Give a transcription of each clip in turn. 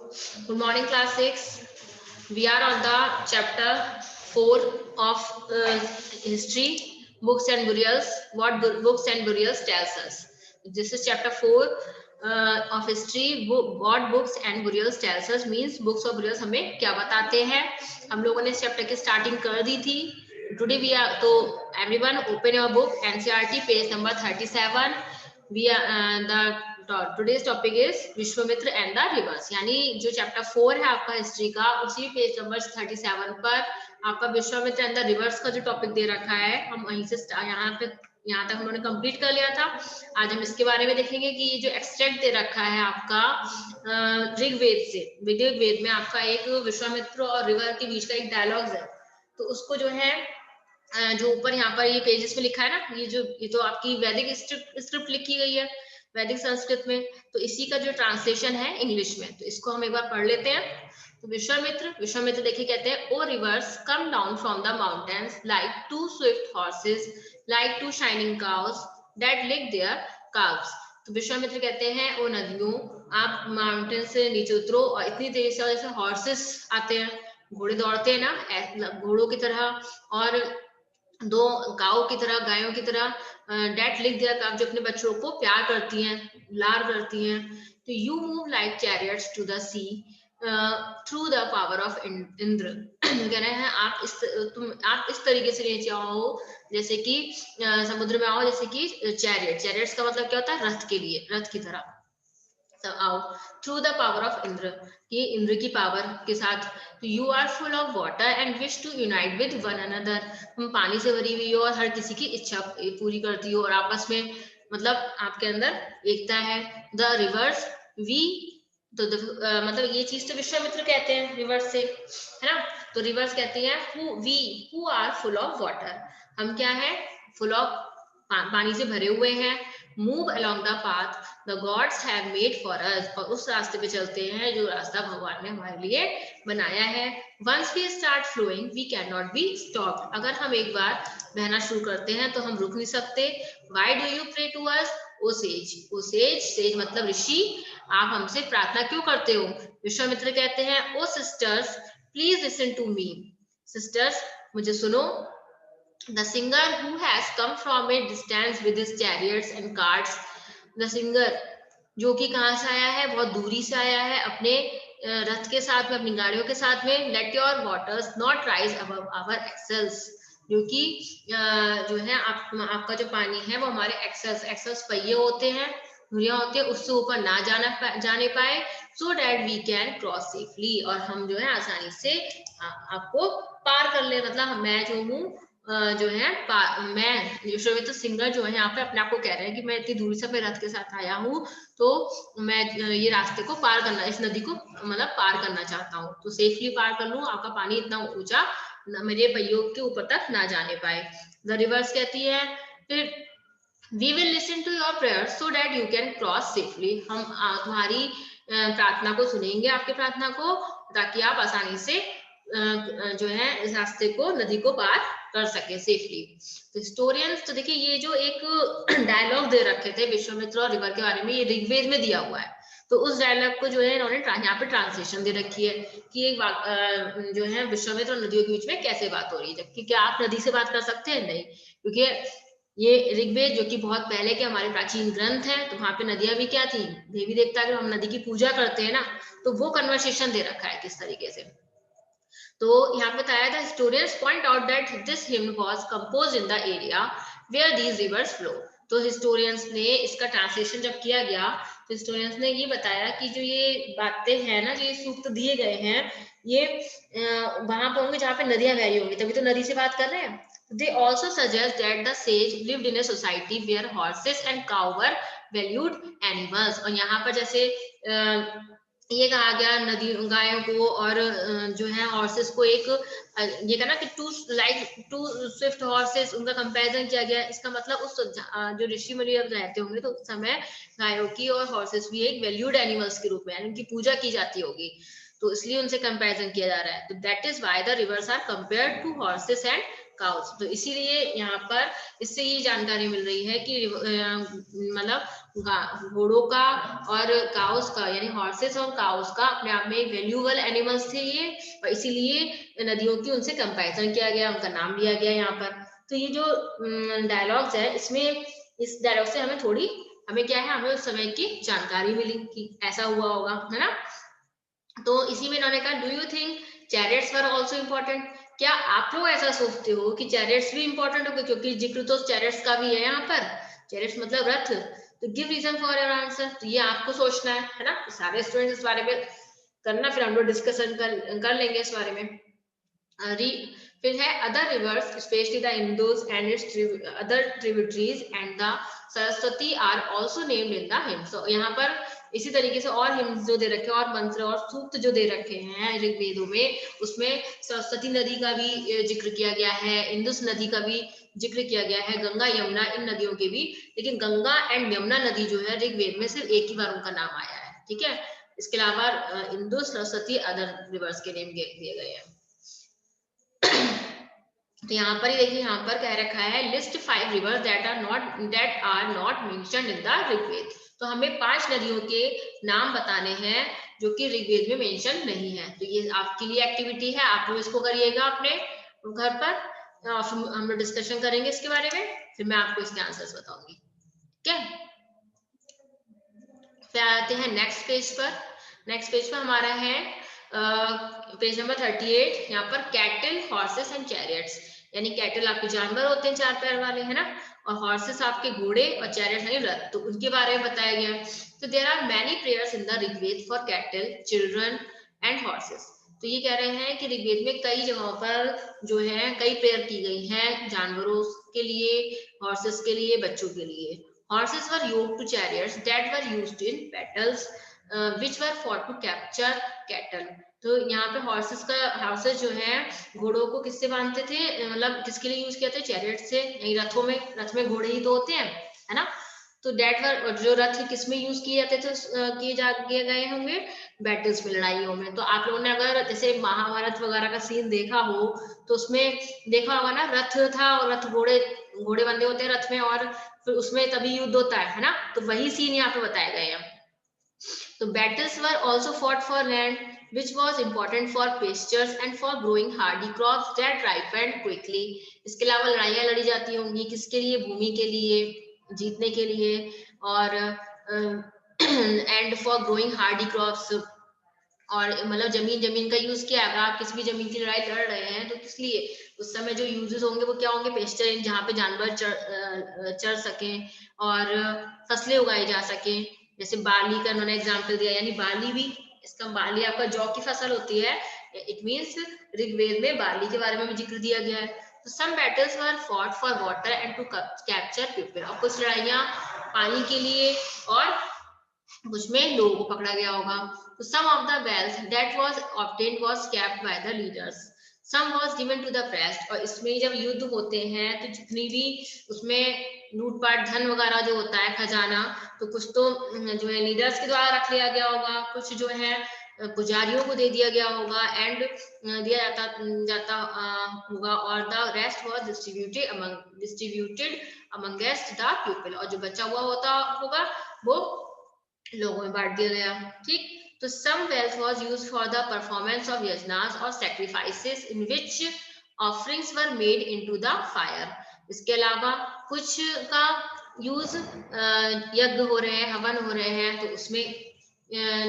Good morning, class 6. We are on the chapter 4 of history, books and burials. What books and burials tells us. This is chapter 4 of history. What books and burials tells us means books और burials हमें क्या बताते हैं. हम लोगों ने इस chapter की starting कर दी थी. Today we are तो everyone open your book NCERT page number 37. We are the today's topic is Vishwamitra and the rivers. यानी जो चैप्टर 4 है आपका हिस्ट्री का, उसी पेज नंबर 37 पर आपका विश्वामित्र एंड द रिवर्स का जो टॉपिक दे रखा है, हम वहीं से यहाँ तक हम लोगों ने कंप्लीट कर लिया था. आज हम इसके बारे में देखेंगे कि ये जो एक्सट्रैक्ट दे रखा है आपका ऋग्वेद से. ऋग्वेद में आपका एक विश्वामित्र और रिवर के बीच का एक डायलॉग है, तो उसको जो है जो ऊपर यहाँ पर ये पेजेस में लिखा है ना, ये तो आपकी वैदिक स्क्रिप्ट लिखी गई है वैदिक संस्कृत में, तो इसी का जो ट्रांसलेशन है इंग्लिश में, तो इसको हम एक बार पढ़ लेते हैं. तो विश्वामित्र देखिए कहते हैं, O rivers come down from the mountains like two swift horses like two shining cows that lick their calves. तो विश्वामित्र कहते हैं, ओ नदियों आप माउंटेन से नीचे उतरो और इतनी तेजी से जैसे हॉर्सेस आते हैं, घोड़े दौड़ते हैं ना घोड़ों की तरह, और दो गायों की तरह डेट लिख दिया काफ जो अपने बच्चों को प्यार करती हैं, लार करती हैं. तो you move like chariots to the sea through the power of Indra. कह रहे हैं आप इस तरीके से नीचे आओ जैसे कि समुद्र में आओ जैसे कि चैरियट्स का मतलब क्या होता है, रथ की तरह आओ through the power of Indra, ये इंद्र की पावर के साथ. You are full of water and wish to unite with one another. तुम पानी से भरी हुई हो और हर किसी की इच्छा पूरी करती हो और आपस में मतलब आपके अंदर एकता है. द रिवर्स वी, तो मतलब ये चीज तो विश्वामित्र कहते हैं रिवर्स से, है ना. तो रिवर्स कहती है who are full of water, हम क्या है, फुल ऑफ पानी से भरे हुए हैं. Move along the path the gods have made for us, और उस रास्ते पे चलते हैं जो रास्ता भगवान ने हमारे लिए बनाया है. Once we start flowing we can not be stopped, अगर हम एक बार बहना शुरू करते हैं तो हम रुक नहीं सकते. Why do you pray to us O sage मतलब ऋषि, आप हमसे प्रार्थना क्यों करते हो. विश्वामित्र कहते हैं, O sisters please listen to me, sisters मुझे सुनो. The singer who has come from a distance with his chariots and carts, the singer जो कि कहाँ से आया है, बहुत दूरी से आया है अपने रथ के साथ में, अपनी गाड़ियों के साथ में. Let your waters not rise above our axles, जो कि जो है आपका जो पानी है वो हमारे एक्सेल्स पहिए होते हैं, धुरियां होती है, उससे ऊपर ना जाने पाए. So that we can cross safely, और हम जो है आसानी से आपको पार कर ले. मतलब मैं जो हूँ जो है मैं विश्वामित्र सिंगर जो है यहाँ पे अपने आप को कह रहे हैं कि मैं इतनी दूरी से अपने रथ के साथ आया हूँ, तो मैं ये रास्ते को पार करना, इस नदी को मतलब पार करना चाहता हूँ, तो सेफली पार कर लूँ, आपका पानी इतना ऊंचा मेरे पहियों के ऊपर तक ना जाने पाए. द रिवर्स कहती है फिर, we will listen to your prayer so that you can cross safely, हम तुम्हारी प्रार्थना को सुनेंगे, आपकी प्रार्थना को, ताकि आप आसानी से जो है इस रास्ते को, नदी को पार कर सके सेफली. तो हिस्टोरियंस, तो देखिए ये जो एक डायलॉग दे रखे थे विश्वामित्र और रिवर के बारे में, ये ऋग्वेद में दिया हुआ है, तो उस डायलॉग को जो है इन्होंने यहाँ पे ट्रांसलेशन दे रखी है कि एक जो है विश्वामित्र और नदियों के बीच में कैसे बात हो रही है, जबकि क्या आप नदी से बात कर सकते हैं, नहीं, क्योंकि ये ऋग्वेद जो कि बहुत पहले के हमारे प्राचीन ग्रंथ है, तो वहां पे नदियां भी क्या थी, देवी देवता, अगर हम नदी की पूजा करते हैं ना, तो वो कन्वर्सेशन दे रखा है किस तरीके से. तो यहाँ पे बताया था, historians point out that this hymn was composed in the area where these rivers flow. तो हिस्टोरियंस ने इसका ट्रांसलेशन जब किया गया, तो हिस्टोरियंस ने ये बताया कि जो ये बातें हैं ना, जो ये सूक्त दिए गए हैं, ये वहां पर होंगे जहाँ पे नदियां बह होंगी, तभी तो नदी से बात कर रहे हैं. They also suggest that the sage lived in a society where horses and cow were valued animals. और यहाँ पर जैसे ये कहा गया नदी गायों को और जो है हॉर्सेस को एक ये कहना कि टू स्विफ्ट हॉर्सेस, उनका कंपैरिजन किया गया. इसका मतलब उस जो ऋषि मुनि रहते होंगे तो उस समय गायों की और हॉर्सेस भी एक वैल्यूड एनिमल्स के रूप में, उनकी पूजा की जाती होगी, तो इसलिए उनसे कंपैरिजन किया जा रहा है. तो that is why the rivers are compared to horses and cows. तो इसीलिए यहाँ पर इससे ये जानकारी मिल रही है कि मतलब घोड़ों का और काउस का, यानी हॉर्सेस और काउस का अपने आप में वैल्यूएबल एनिमल्स थे ये, और इसीलिए नदियों की उनसे कंपैरिजन किया गया, उनका नाम लिया गया यहाँ पर। तो ये जो डायलॉग्स है, इसमें इस डायलॉग से हमें क्या है, हमें उस समय की जानकारी मिली कि ऐसा हुआ होगा, है ना। तो इसी में इन्होंने कहा, do you think chariots were also important? क्या आप लोग ऐसा सोचते हो कि चैरियट्स भी इंपॉर्टेंट होंगे? क्योंकि जिक्र तो चैरियट्स का भी है यहाँ पर, चैरियट्स मतलब रथ। तो give reason for your answer. तो ये आपको सोचना है ना। सारे स्टूडेंट्स इस बारे में करना, फिर हम लोग डिस्कशन कर लेंगे इस बारे में। फिर है other rivers specially the Indus and its other tributaries and the Saraswati are also named in the hymn. So यहाँ पर इसी तरीके से और हिम्स जो दे रखे हैं और मंत्र और सूक्त जो दे रखे हैं ऋग्वेदों में, उसमें सरस्वती नदी का भी जिक्र किया गया है, इंदुस नदी का भी जिक्र किया गया है, गंगा यमुना इन नदियों के भी। लेकिन गंगा एंड यमुना नदी जो है ऋग्वेद में सिर्फ एक ही बार उनका नाम आया है, ठीक है। इसके अलावा इंदुस, सरस्वती, अदर रिवर्स के नेम दिए गए हैं। तो यहाँ पर ही देखिए, यहाँ पर कह रखा है list 5 rivers that are not mentioned in the Rigveda. तो हमें 5 नदियों के नाम बताने हैं जो कि ऋग्वेद में मेंशन नहीं है। तो ये आपके लिए एक्टिविटी है, आप लोग इसको करिएगा अपने घर पर। हम लोग डिस्कशन करेंगे इसके बारे में, फिर मैं आपको इसके आंसर्स बताऊंगी, ठीक है। फिर आते हैं नेक्स्ट पेज पर। नेक्स्ट पेज पर हमारा है पेज नंबर 38। यहाँ पर कैटल, हॉर्सेस एंड चैरियट्स, यानी कैटल आपके जानवर होते हैं 4 पैर वाले, है ना, और हॉर्सेस आपके घोड़े, और चैरियट है रथ, तो उनके बारे में बताया गया है। तो there are many prayers in the Rigveda for cattle, children and horses. तो ये कह रहे हैं कि ऋग्वेद में कई जगहों पर जो है कई प्रेयर की गई हैं जानवरों के लिए, हॉर्सेस के लिए, बच्चों के लिए। Horses were yoked to chariots that were used in battles, which were fought to capture cattle. तो यहाँ पे हॉर्सेस जो है घोड़ों को किससे बांधते थे, मतलब किसके लिए यूज किया था, चैरियट से। नहीं, रथ में घोड़े ही तो होते हैं, है ना। तो डेट वर जो रथ किस में यूज किए जाते थे, किए गए होंगे बैटल्स में, लड़ाइयों में। तो आप लोगों ने अगर जैसे महाभारत वगैरह का सीन देखा हो तो उसमें देखा होगा ना, रथ था और रथ घोड़े बंधे होते हैं रथ में, और फिर उसमें तभी युद्ध होता है ना। तो वही सीन यहाँ पे बताए गए हैं। तो battles were also fought for land, which was important for pastures and for growing hardy crops that ripened quickly. इसके अलावा लड़ाइयाँ लड़ी जाती होंगी किसके लिए, भूमि के लिए, जीतने के लिए, और and for growing Hardy crops, और मतलब जमीन का यूज किया है। आप किसी भी जमीन की लड़ाई लड़ रहे हैं तो किस लिए, उस समय जो यूजेस होंगे वो क्या होंगे, पेस्चर, जहाँ पे जानवर चर सकें और फसलें उगाई जा सकें। जैसे बार्ली का उन्होंने एग्जाम्पल दिया, यानी बार्ली भी, इसका बार्ली आपका जौ की फसल होती है, इट मीन्स ऋग्वेद में बार्ली के बारे में भी जिक्र दिया गया है। तो some battles were fought for water and to capture people, और कुछ लड़ाइयाँ पानी के लिए और कुछ में लोगों को पकड़ा गया होगा। तो some of the wealth that was obtained was kept by the leaders, some was given to the priest. और इसमें जब युद्ध होते हैं तो जितनी भी उसमें लूटपाट धन वगैरह जो होता है, खजाना, तो कुछ तो जो है लीडर्स के द्वारा रख लिया गया होगा, कुछ जो है पुजारियों को दे दिया गया होगा, एंड दिया जाता होगा, और the rest was distributed amongst the people, और जो बचा हुआ होगा वो लोगों में बांट दिया गया, ठीक। तो some wealth was used for the performance of yajnas or sacrifices in which offerings were made into the fire. इसके अलावा कुछ का यूज यज्ञ हो रहे हैं, हवन हो रहे हैं, तो उसमें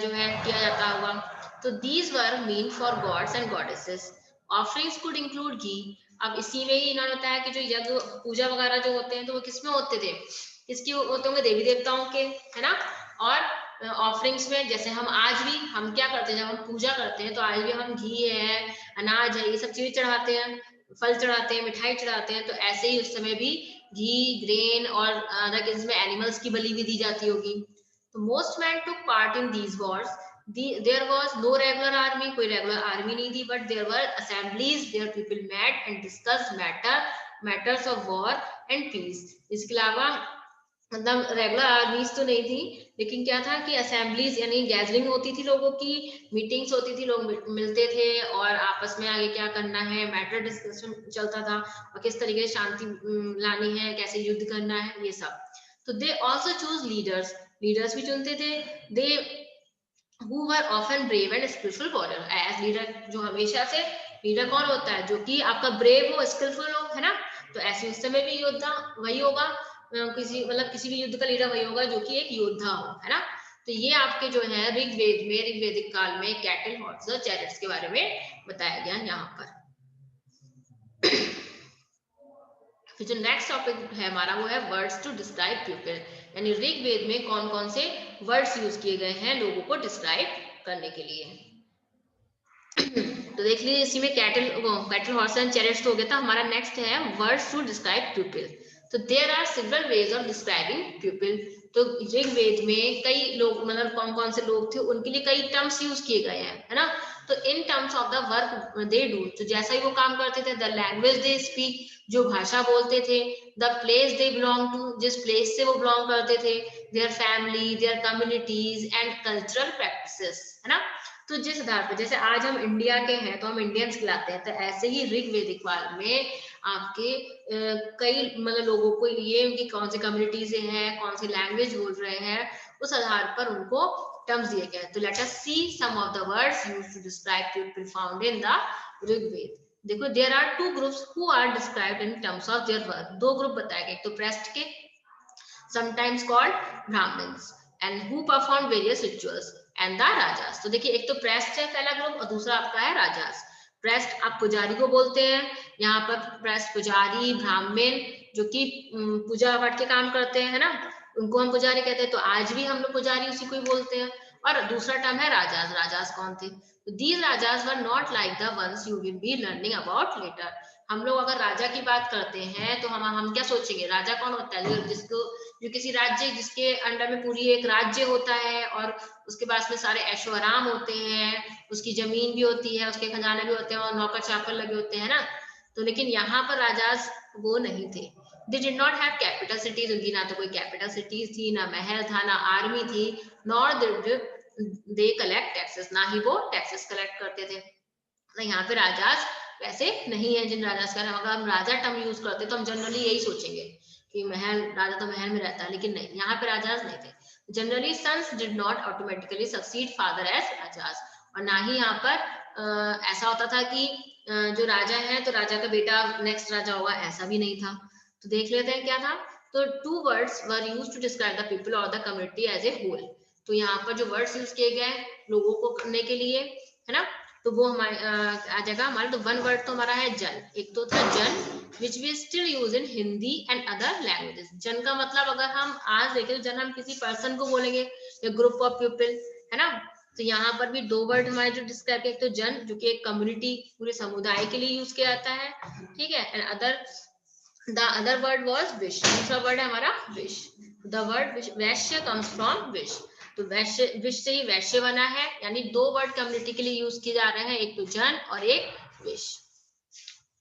जो है किया जाता होगा। तो these were meant for gods and goddesses. Offerings could include ghee. अब इसी में ही इन्होंने बताया कि जो यज्ञ पूजा वगैरह जो होते हैं तो वो किसमें होते थे, किसके होते होंगे, देवी देवताओं के, है ना। और ऑफरिंग्स में जैसे हम क्या करते हैं, जब हम पूजा करते हैं तो आज भी हम घी है, अनाज है, ये सब चीजें चढ़ाते हैं, फल चढ़ाते हैं, मिठाई चढ़ाते हैं। तो ऐसे ही उस समय भी घी, ग्रेन और अदर में एनिमल्स की बलि भी दी जाती होगी। तो most man took part in these wars, there was no regular army, कोई रेगुलर आर्मी नहीं थी, but there were assemblies, there people met and discuss matters of war and peace. इसके अलावा मतलब रेगुलर आर्मीज तो नहीं थी, लेकिन क्या था कि असेंबलीज यानी गैदरिंग होती थी लोगों की, मीटिंग्स होती थी, लोग मिलते थे और आपस में आगे क्या करना है मैटर डिस्कशन चलता था और किस तरीके से शांति लानी है, कैसे युद्ध करना है, ये सब। तो they also choose leaders, leaders भी चुनते थे। दे who were often brave and skillful warrior, as leader जो हमेशा से, लीडर कौन होता है जो कि आपका ब्रेव हो, स्किलफुल हो, है ना। तो ऐसे उस समय भी योद्धा वही होगा, किसी मतलब किसी भी युद्ध का लीडर वही होगा जो कि एक योद्धा हो, है ना। तो ये आपके जो है ऋग्वेद में, ऋग्वेदिक काल में कैटल हॉर्स और चैरियट्स के बारे में बताया गया यहाँ पर। फिर जो नेक्स्ट टॉपिक है हमारा वो है वर्ड्स टू डिस्क्राइब पीपल, यानी ऋग्वेद में कौन कौन से वर्ड्स यूज किए गए हैं लोगों को डिस्क्राइब करने के लिए। तो देख लीजिए इसी में कैटल हॉर्स एंड चैरियट्स हो गया था। हमारा नेक्स्ट है वर्ड्स टू डिस्क्राइब पीपल। तो there are several ways of describing people. तो ऋग्वेद में कई लोग, मतलब कौन कौन से लोग थे उनके लिए कई टर्म्स यूज किए गए हैं, है ना। तो इन terms of the work they do, तो जैसा ही वो काम करते थे, द लैंग्वेज दे स्पीक, जो भाषा बोलते थे, the place they belong to, जिस प्लेस से वो बिलोंग करते थे, their family, their communities and cultural practices, है ना। तो जिस आधार पर, जैसे आज हम इंडिया के हैं तो हम इंडियंस कहलाते हैं, तो ऐसे ही ऋग्वेदिक काल में आपके कई मतलब लोगों को ये उनकी कौन सी कम्युनिटी से हैं, कौन सी लैंग्वेज बोल रहे हैं, उस आधार पर उनको टर्म्स दिए गए। तो let us see some of the words used to describe people found in the Rigveda. देखो there are two groups who are described in terms of their work. दो ग्रुप बताए गए, तो प्रेस्ट के, sometimes called Brahmins, and who performed various rituals, and the Rajas। तो देखिए एक तो प्रेस्ट है पहला ग्रुप और दूसरा आपका है राजास। प्रेस्ट आप पुजारी को बोलते हैं, यहाँ पर प्रेस्ट पुजारी ब्राह्मण जो कि पूजा पाठ के काम करते हैं, है ना, उनको हम पुजारी कहते हैं। तो आज भी हम लोग पुजारी उसी को ही बोलते हैं। और दूसरा टर्म है राजास। राजास कौन थे? These rajas were not like the ones you will be learning about later. हम लोग अगर राजा की बात करते हैं तो हम क्या सोचेंगे, राजा कौन होता है? जिसको, जो किसी राज्य, जिसके अंडर में पूरी एक राज्य होता है और उसके पास में सारे ऐशो आराम होते हैं, उसकी जमीन भी होती है, उसके खजाने भी होते हैं और नौकर चाकर लगे होते हैं ना। तो लेकिन यहाँ पर राजाज वो नहीं थे। They did not have capital cities, उनकी ना तो कोई कैपिटल सिटीज थी, ना महल था, ना आर्मी थी, नॉर दे कलेक्ट टैक्सेस, ना ही वो टैक्सेस कलेक्ट करते थे। तो यहाँ पे राजाज वैसे नहीं है। जिन राजाज का अगर हम राजा टर्म यूज करते तो हम जनरली यही सोचेंगे कि महल, राजा तो महल में रहता है, लेकिन नहीं, यहाँ पे राजाज नहीं थे। Generally sons did not automatically succeed father as rajas, और ना ही यहाँ पर ऐसा होता था कि जो राजा है तो राजा का बेटा नेक्स्ट राजा होगा, ऐसा भी नहीं था। तो देख लेते हैं क्या था। तो two words were used to describe the people और the community as a whole. तो यहाँ पर जो वर्ड्स यूज किए गए लोगों को करने के लिए, है ना, तो वो हमारे आ जाएगा हमारे। तो वन वर्ड तो हमारा है जन। एक तो था जन which we still use in Hindi and other languages. जन का मतलब अगर हम आज देखें तो जन हम किसी पर्सन को बोलेंगे या ग्रुप ऑफ पीपल, है ना। तो यहाँ पर भी दो वर्ड हमारे जो डिस्क्राइब किया, एक तो जन जो कि एक कम्युनिटी, पूरे समुदाय के लिए यूज किया जाता है, ठीक है, and other, the other word was wish. दूसरा वर्ड है हमारा wish. The word Vysya comes from wish. तो वैश्य, विश से ही वैश्य बना है, यानी दो वर्ड कम्युनिटी के लिए यूज किए जा रहे हैं, एक तो जन और एक विश।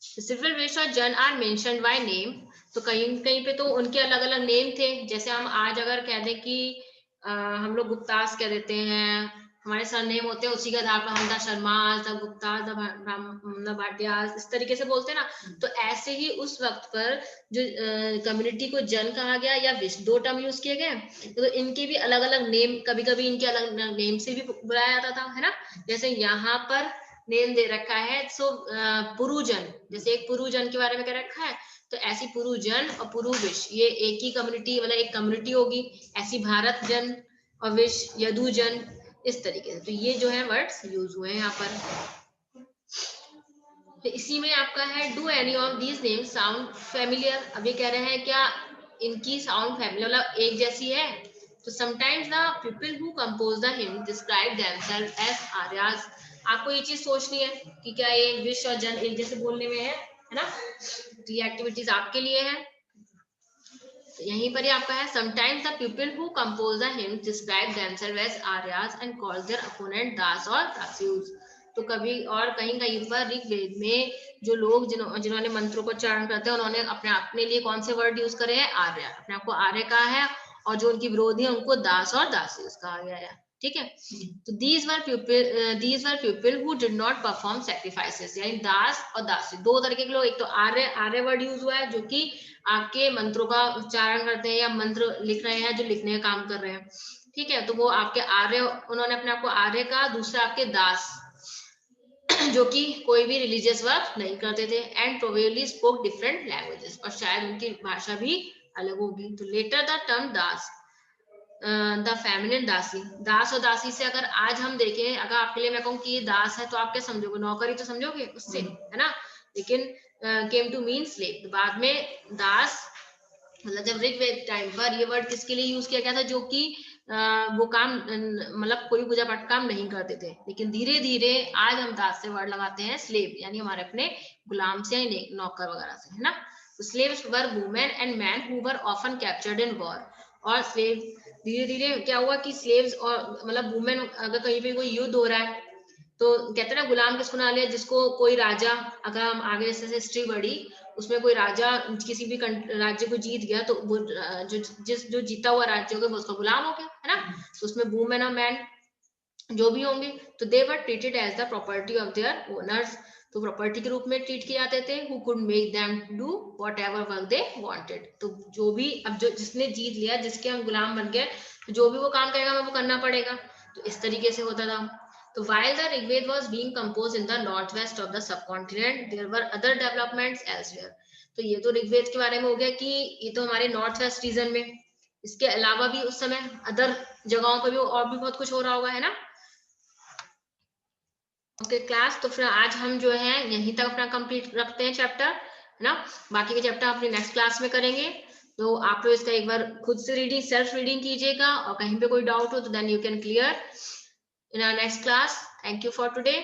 सेवरल विश और जन आर मेंशन्ड बाय नेम। तो कहीं कहीं पे तो उनके अलग अलग नेम थे। जैसे हम आज अगर कह दें कि हम लोग गुप्तास कह देते हैं, हमारे सरनेम होते हैं, उसी के आधार पर हम the Sharma, the Gupta, the Bhatia, इस तरीके से बोलते हैं ना। तो ऐसे ही उस वक्त पर जो कम्युनिटी को जन कहा गया या विश, दो टर्म यूज किए गए, तो इनके भी अलग अलग नेम, कभी कभी इनके अलग नेम से भी बुलाया जाता था, है ना। जैसे यहाँ पर नेम दे रखा है, सो पुरुजन, जैसे एक पुरुजन के बारे में कह रखा है, तो ऐसी पुरुजन और पुरुविश ये एक ही कम्युनिटी, मतलब एक कम्युनिटी होगी। ऐसी भारत जन और विश, यदुजन, इस तरीके से। तो ये जो है वर्ड्स यूज हुए हैं यहाँ पर। तो इसी में आपका है do any of these names sound familiar. अब ये कह रहे हैं क्या इनकी साउंड फैमिलियर, मतलब एक जैसी है। तो sometimes the people who compose the hymn describe themselves as Aryas. आपको ये चीज सोचनी है कि क्या ये विश और जन एक जैसे बोलने में है ना। तो ये एक्टिविटीज आपके लिए है। तो यहीं पर ही आपका है sometimes the people who compose the hymn describe themselves as Aryas and call their opponent Dasa और दास्यूज। तो कभी और कहीं कहीं पर ऋग्वेद में जो लोग जिन्होंने मंत्रों को उच्चारण करते हैं उन्होंने अपने लिए कौन से वर्ड यूज करे हैं? आर्य, अपने आप को आर्य कहा है, और जो उनकी विरोधी है उनको दास और दासी कहा गया है। ठीक है, तो these were people who did not perform sacrifices, यानी दास और दासी दो तरीके के लोग। एक तो आर्य वर्ड यूज हुआ है जो कि आपके मंत्रों का उच्चारण करते हैं या मंत्र लिख रहे हैं, जो लिखने का काम कर रहे हैं। ठीक है, तो वो आपके आर्य, उन्होंने अपने आप को आर्य कहा। दूसरा आपके दास जो कि कोई भी रिलीजियस वर्क नहीं करते थे, and probably spoke different languages, और शायद उनकी भाषा भी अलग होगी। तो later the term dasa, the feminine dasi, दास और दासी से अगर आज हम देखें, अगर आपके लिए मैं कहूँ कि ये दास है तो आप क्या समझोगे? नौकरी तो समझोगे उससे, है ना? लेकिन केम टू मीन स्लेव, बाद में दास मतलब जब ऋग्वेद टाइम पर ये वर्ड किसके लिए यूज किया गया था? जो कि वो काम मतलब कोई पूजा पाठ काम नहीं करते थे। लेकिन धीरे धीरे आज हम दास से वर्ड लगाते हैं स्लेव, यानी हमारे अपने गुलाम से, नौकर वगैरह से, है ना? Slaves were women and man who were often captured in war. और स्लेव धीरे धीरे क्या हुआ कि स्लेव्स और मतलब वुमेन, अगर कहीं पे कोई युद्ध हो रहा है तो कहते हैं ना गुलाम किसको ना ले? जिसको कोई राजा, अगर हम आगे जैसे हिस्ट्री बढ़ी उसमें कोई राजा किसी भी राज्य को जीत गया तो वो जो जीता हुआ राज्य होगा वो उसका गुलाम हो गया, है ना? तो उसमें वुमेन और मैन जो भी होंगे तो they were treated as the property of their owners, तो प्रॉपर्टी के रूप में ट्रीट किए जाते थे। Who could make them do whatever work they wanted, तो जो भी, अब जो जिसने जीत लिया, जिसके हम गुलाम बन गए, तो जो भी वो काम करेगा हमें वो करना पड़ेगा। तो इस तरीके से होता था। तो while the Rigved was being composed in the northwest of the subcontinent, there were other developments elsewhere. तो ये तो ऋग्वेद के बारे में हो गया कि ये तो हमारे नॉर्थ वेस्ट रीजन में, इसके अलावा भी उस समय अदर जगहों पर भी और भी बहुत कुछ हो रहा होगा, है ना? ओके क्लास, तो फिर आज हम जो है यहीं तक अपना कंप्लीट रखते हैं चैप्टर, है ना? बाकी के चैप्टर अपने नेक्स्ट क्लास में करेंगे। तो आप लोग इसका एक बार खुद से रीडिंग, सेल्फ रीडिंग कीजिएगा, और कहीं पे कोई डाउट हो तो then you can clear in our next class. Thank you for today.